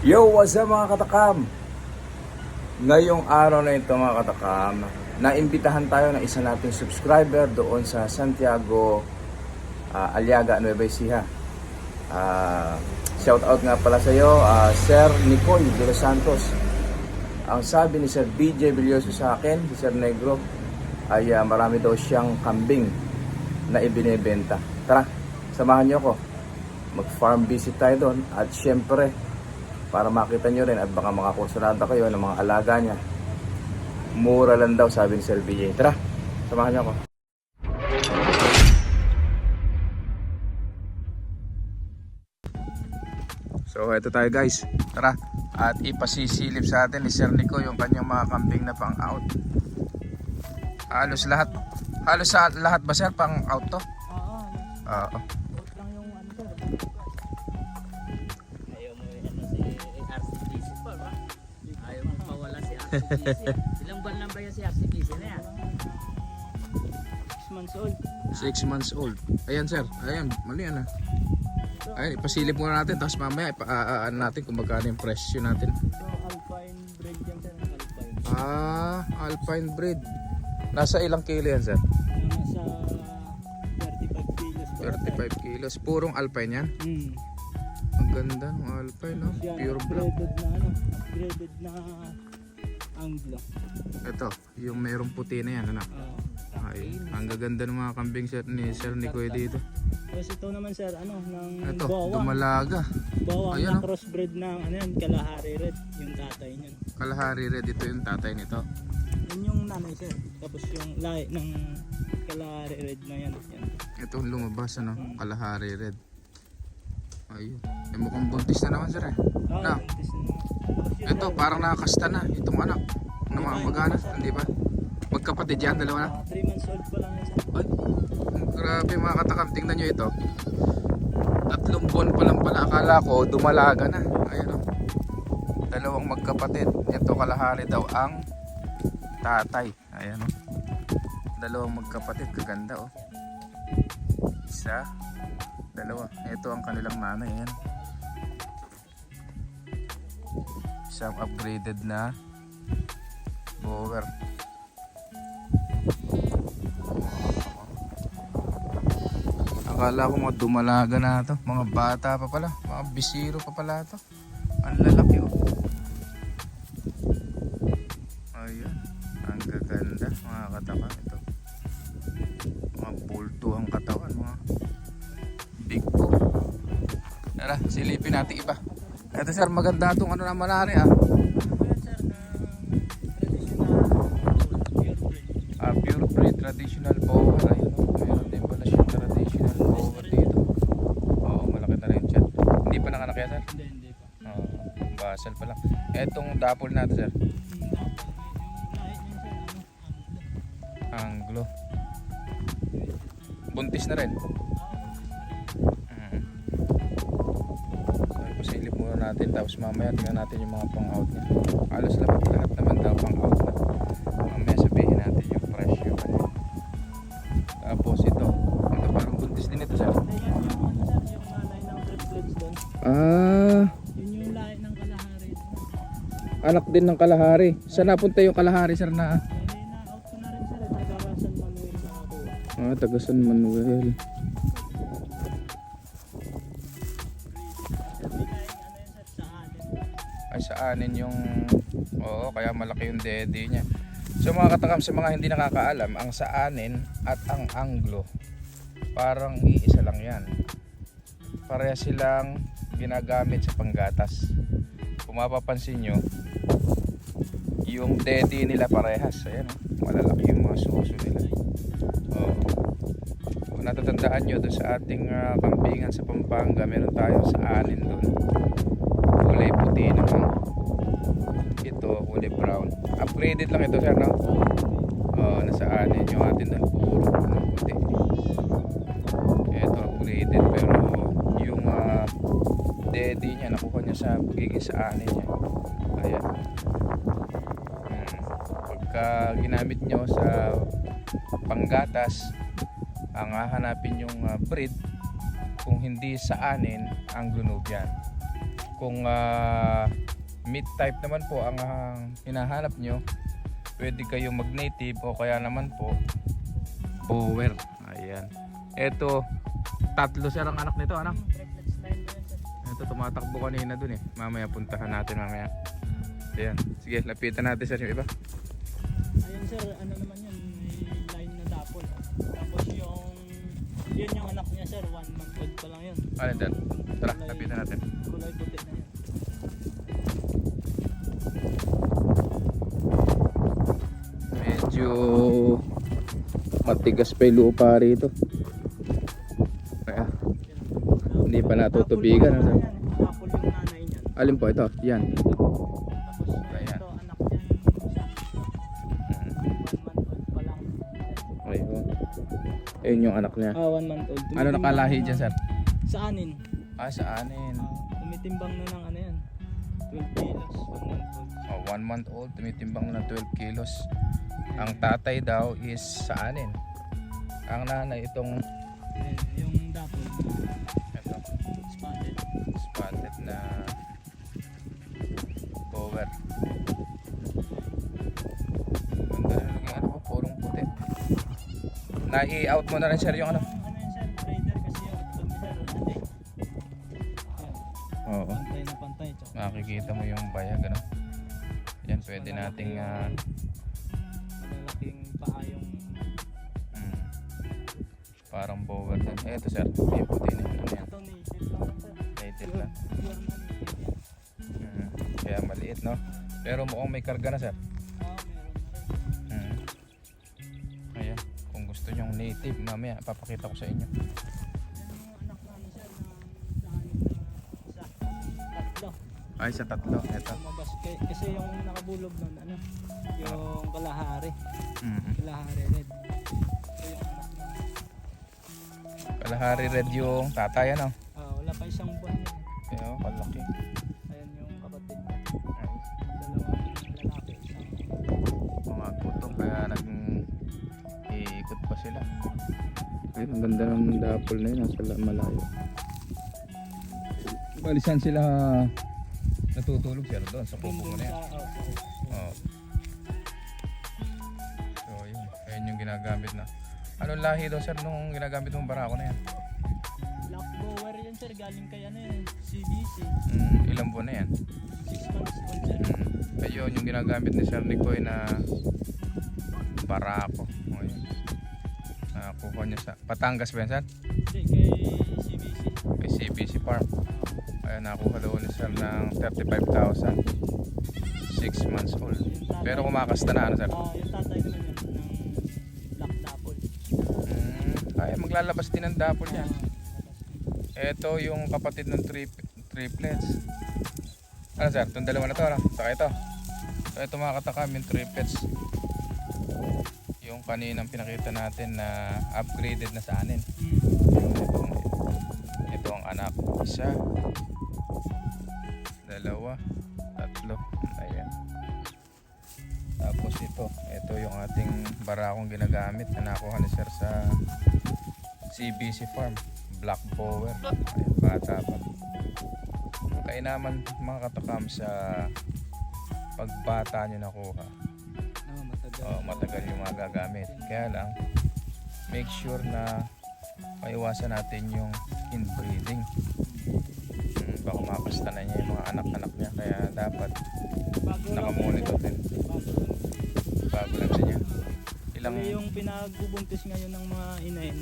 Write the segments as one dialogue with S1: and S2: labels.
S1: Yo, what's up mga katakam? Ngayong araw na ito mga katakam, naimbitahan tayo ng isa nating subscriber doon sa Santiago, Aliaga, Nueva Ecija. Shout out nga pala sa iyo, Sir Nicoy de los Santos. Ang sabi ni Sir BJ Villoso sa akin, si Sir Negro, ay marami daw siyang kambing na ibinebenta. Tara, samahan niyo ako. Mag-farm visit tayo doon at syempre, para makita nyo rin at baka makakursunada kayo ng mga alaga niya. Mura lang daw, sabi ni Sir BJ. Tara, samahan niyo ako. So ito tayo guys. Tara, at ipasisilip sa atin ni Sir Nico yung kanyang mga kambing na pang out. Halos lahat ba sir pang out to? Oo.
S2: Ilang buwan lang ba yan si RCBC na yan? 6 months old.
S1: 6 months old. Ayan sir, ayan, mali yan. Ayan, ipasilip muna natin, tapos mamaya ipaaan natin kung magkano yung presyo natin.
S2: So Alpine breed yan sir, Alpine.
S1: Alpine breed. Nasa ilang kilo yan sir?
S2: Nasa 35 kilos.
S1: 35 kilos. Purong Alpine yan? Ang ganda ng Alpine, no? Pure black.
S2: Upgraded na Anglo.
S1: Ito, yung mayroong puti na yan, ano? Ay, ang gaganda ng mga kambing ni Sir Nicoy dito.
S2: Tapos ito naman sir, ng
S1: Ito,
S2: bawang.
S1: dumalaga.
S2: Bawang
S1: Ayan,
S2: na crossbred ng Kalahari Red, yung tatay niyan.
S1: Kalahari Red, ito yung tatay nito.
S2: Yan yung nanay sir. Tapos yung lahi ng Kalahari Red na yan.
S1: Ito yung lumabas, ano? Kalahari Red. Ayun. Eh, mukhang buntis na naman sir eh. Na. Ito, parang nakakasta na itong anak. Namamagana, hindi ba? Magkapatid yan, dalawa na.
S2: 3 months old pa lang yan sir.
S1: Ay, grabe mga katakam, tingnan nyo ito. 3 buwan pa lang pala, akala ko dumalaga na. Ayun o. Dalawang magkapatid. Ito kalahari daw ang tatay. Ayan o. Dalawang magkapatid, kaganda o. Isa, dalawa. Ito ang kanilang nanay. Ayan. Isang upgraded na bower. Akala ko mga dumalaga na to, mga bata pa pala, mga bisiro pa pala to. Ang lalaki oh. Ayun, ang gaganda mga katawan ito. Mga bulto ang katawan, mga big bone. Tara, silipin natin iba. Ito sir, maganda itong ano naman na ah. Pure breed traditional bower. Ayun oh, mayroon din pala siyang traditional bower dito. Oo, malaki na rin siya. Hindi pa nanganak yan sir?
S2: Hindi pa.
S1: Oo, basal pa lang. Etong dapol natin sir? Anglo. Buntis na rin. So ipasilip muna natin, tapos mamaya tingnan natin yung mga pang out niya. Halos lahat naman daw pang out na. Mamaya sabihin natin yung presyo kanina. Tapos ito parang buntis din ito sir.
S2: Yung nanay ng triplets doon. Yun yung lahi ng Kalahari.
S1: Anak din ng Kalahari. Saan napunta yung Kalahari sir na?
S2: Na-out ko na rin sir. Taga-San Manuel na ako.
S1: Taga San Manuel. Ay sa anin yung kaya malaki yung dede niya. So mga katakam, sa mga hindi nakakaalam, ang sa anin at ang Anglo parang iisa lang yan. Pareha silang ginagamit sa panggatas. Kung mapapansin nyo, yung dede nila parehas. Ayan, malalaki yung mga suso nila. Kung natatandaan nyo doon sa ating kambingan sa Pampanga, meron tayo sa anin doon. Kulay puti naman. Ito kulay brown. Upgraded lang ito sir, no? Nasa anin yung atin doon, puro puti. Ito upgraded, pero yung dede niya nakuha niya sa pagiging sa anin niya. Ayan. Pagka ginamit nyo sa panggatas, ang hahanapin yung breed, kung hindi sa anin, Anglo Nubian. kung meat type naman po ang hinahanap nyo, pwede kayong mag native o kaya naman po bower. Ayan. Ito, tatlo sir ang anak nito, ano?
S2: Triplets style po yan, sir.
S1: Ito tumatakbo kanina dun eh. Mamaya puntahan natin mamaya. Ayan. Sige, lapitan natin sir yung iba.
S2: Ayun sir, ano naman yun, may line na dapol. Tapos yun yung anak niya sir, 1 month old pa lang yun.
S1: Alin dyan? Tara, lapitan natin.
S2: Kulay puti na yun.
S1: Medyo matigas pa yung lupa rito. Kaya hindi pa natutubigan. Ano?
S2: Dapol yung nanay niyan.
S1: Alin po ito? Yan.
S2: Tapos
S1: Ayan.
S2: ito, anak niya yung isa. 1 month old pa lang.
S1: Ayun. Ayun yung anak niya.
S2: 1 month old.
S1: Ano nakalahi dyan sir?
S2: Sa anin.
S1: Sa anin.
S2: Tumitimbang na ng ano yan. 12 kilos, 1 month old.
S1: 1 month old, tumitimbang na 12 kilos. Ang tatay daw is sa anin. Ang nanay itong
S2: Ayan, yung dapol.
S1: ito,
S2: Spotted.
S1: spotted na cover. Ganda na naging ano po, purong puti. Na-i-out mo na rin sir yung ano?
S2: Ano yun sir, trader kasi yung dumi sir, natin.
S1: Oo.
S2: Pantay na pantay. Tsaka
S1: Makikita mo yung bayag ano? Yan pwede nating
S2: malalaking paa yung
S1: mm, parang bower din. Eto sir, yung puti na yun. Ano yan?
S2: ito native lang sir.
S1: Native lang.
S2: Pure na native yan.
S1: Kaya maliit no? Pero mukhang may karga na sir.
S2: Meron na rin.
S1: Ayan, kung gusto nyong native, mamaya papakita ko sa inyo.
S2: Yan yung anak na ano sir, na anim na isa. Tatlo.
S1: Ay, sa tatlo, eto.
S2: Lumabas. Kasi yung nakabulog nun, ano, yung kalahari.
S1: Mm.
S2: Kalahari red. Ito yung anak na.
S1: Kalahari red yung tatay ano?
S2: Wala pa isang buwan yun.
S1: Kaya kalaki.
S2: Ayan yung kapatid niya.
S1: Ay,
S2: Dalawang lalaki, isang
S1: mga gutom kaya naging iikot pa sila. Ayun, ang ganda ng dapol na yun, nasa malayo. Balisan sila natutulog sila doon sa kuko mo na yan. Oo. So yun, ayun yung ginagamit na. Anong lahi daw sir nung ginagamit mong barako na yan?
S2: Black Bower yan sir, galing kay ano yan, CBC.
S1: Ilang buwan na yan?
S2: 6 months old sir.
S1: Ayun yung ginagamit ni Sir Nicoy na barako. Ayun. Nakuha niya sa Patangas ba yan sir?
S2: Hindi, kay CBC.
S1: Kay CBC Farm. Ayun, nakuha daw ni Sir ng 35,000. 6 months old.
S2: Yung tatay,
S1: Pero kumakasta na ano sir?
S2: yung tatay naman yan, ng Black Dapol.
S1: Ay, maglalabas din ng dapol yan. Ito yung kapatid ng triplets. Ano sir? Itong dalawa na to, ano? Saka ito. So ito mga katakam, yung triplets. Yung kaninang pinakita natin na upgraded na sa anin. Ito ang anak. Isa, dalawa, tatlo. Ayan. Tapos ito yung ating barakong ginagamit na nakuha ni sir sa CBC Farm. Black Bower. Ayan, bata pa. Kaya naman mga katakam sa pagbata nyo nakuha. Matagal yung mga gagamit. Kaya lang, make sure na maiwasan natin yung inbreeding. Baka makasta na niya yung mga anak-anak niya. Kaya dapat nakamonitor din. Bago lang sa niya. Ilang
S2: Yung pinagbubuntis ngayon ng mga inahin,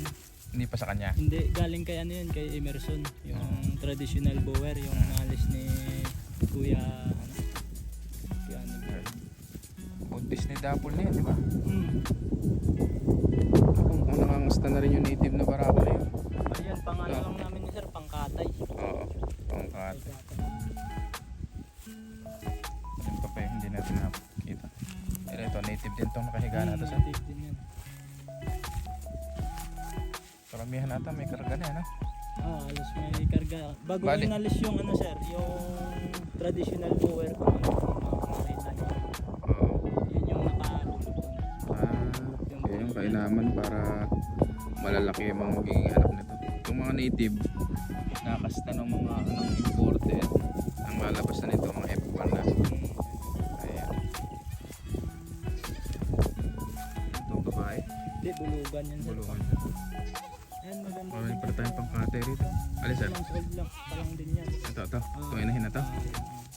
S1: hindi pa sa kanya.
S2: hindi, galing kay ano yun, kay Emerson. Yung traditional bower, yung nalis ni Kuya, ano, Kuya ano.
S1: Buntis ni Dapol na yun, di ba?
S2: Hmm.
S1: Kung nangangasta na rin yung native na barako na yun.
S2: Ayan, pangano lang namin ni sir, pangkatay.
S1: Oo, pangkat. Ayun pa yung hindi natin nakikita. Pero ito, native din itong nakahiga natin sa.
S2: Native din yan.
S1: Karamihan natin may karga na yan, ha?
S2: Alos may karga. Bago
S1: Bali.
S2: inalis yung ano sir, yung traditional bower ko, mga marina niya.
S1: Oo.
S2: Yun yung nakalulog doon.
S1: Kaya yung kailangan para malalaki yung mga magiging anak nito. Yung mga native, nakasta ng mga imported, ang dito. Alin sir?
S2: 6 months old lang pa lang din yan.
S1: Ito. Itong inahin na to.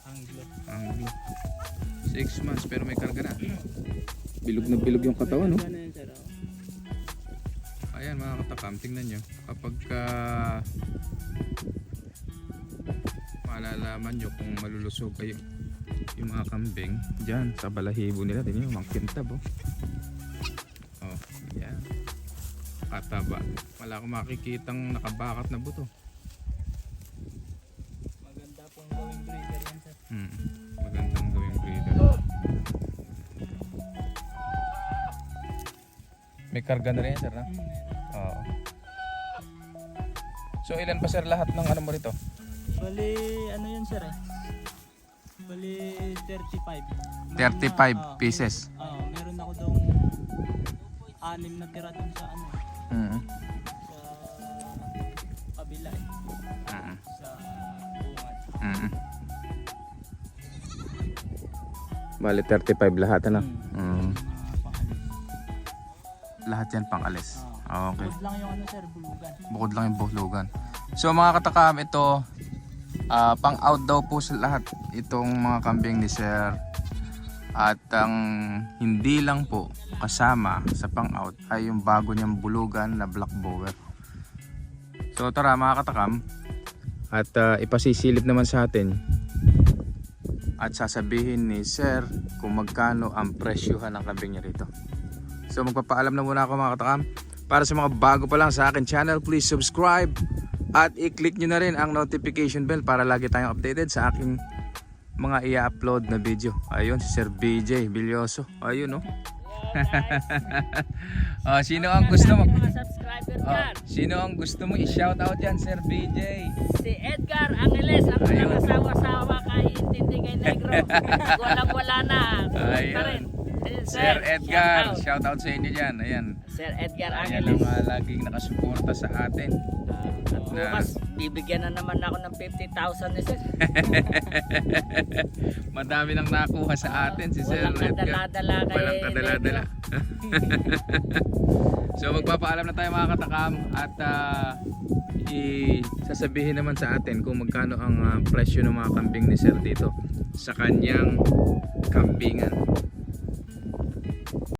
S2: Anglo.
S1: Anglo. 6 months pero may karga na. Bilog na bilog yung katawan, no?
S2: Ano yan sir?
S1: Ayan mga katakam, tingnan nyo. Kapag malalaman nyo kung malulusog kayo yung mga kambing dyan sa balahibo nila, tingnan nyo, mga kintab, oh. Oh, yan. Kataba. Wala akong makikitang nakabakat na buto.
S2: Maganda pong gawing breeder yan sir.
S1: Magandang gawing breeder. May karga na rin, sir, na? Oo. So ilan pa sir lahat ng ano mo rito?
S2: Bali, ano yan sir eh? Bali, 35.
S1: 35 pieces.
S2: Meron ako dong 6 na tira dun sa ano, sa kabila eh. Sa bungad.
S1: Bali 35 lahat, ano?
S2: Mga pangalis.
S1: Lahat yan pang alis. Okay.
S2: Bukod lang yung ano sir, bulugan.
S1: Bukod lang yung bulugan. So mga katakam, ito pang out daw po sa lahat itong mga kambing ni sir. At ang hindi lang po kasama sa pang out ay yung bago niyang bulugan na black bower. So tara mga katakam, at ipasisilip naman sa atin at sasabihin ni sir kung magkano ang presyuhan ng kambing niya rito. So magpapaalam na muna ako mga katakam. Para sa mga bago pa lang sa akin channel, please subscribe at i-click nyo na rin ang notification bell para lagi tayong updated sa aking mga i-upload na video. Ayun, si Sir BJ Villoso. Ayun, no? Oh, sino ang gusto mo?
S3: Mga subscriber dyan.
S1: Sino ang gusto mo i-shoutout dyan, Sir BJ?
S3: Si Edgar Angeles, ang
S1: Ayun.
S3: walang asawa-sawa kay Intindi kay Negro. Walang-wala na.
S1: Ayun.
S3: Pa rin.
S1: Sir Edgar,
S3: shoutout.
S1: shoutout sa inyo dyan. Ayan.
S3: Sir Edgar
S1: Ayan lang
S3: Angeles.
S1: laging nakasuporta sa atin.
S3: Bukas, bibigyan na naman ako ng 50,000 ni Sir.
S1: Madami nang nakuha sa atin si Sir
S3: Walang
S1: Edgar.
S3: kadala-dala kay
S1: Walang kadala-dala. So magpapaalam na tayo mga katakam at sasabihin naman sa atin kung magkano ang presyo ng mga kambing ni Sir dito sa kanyang kambingan.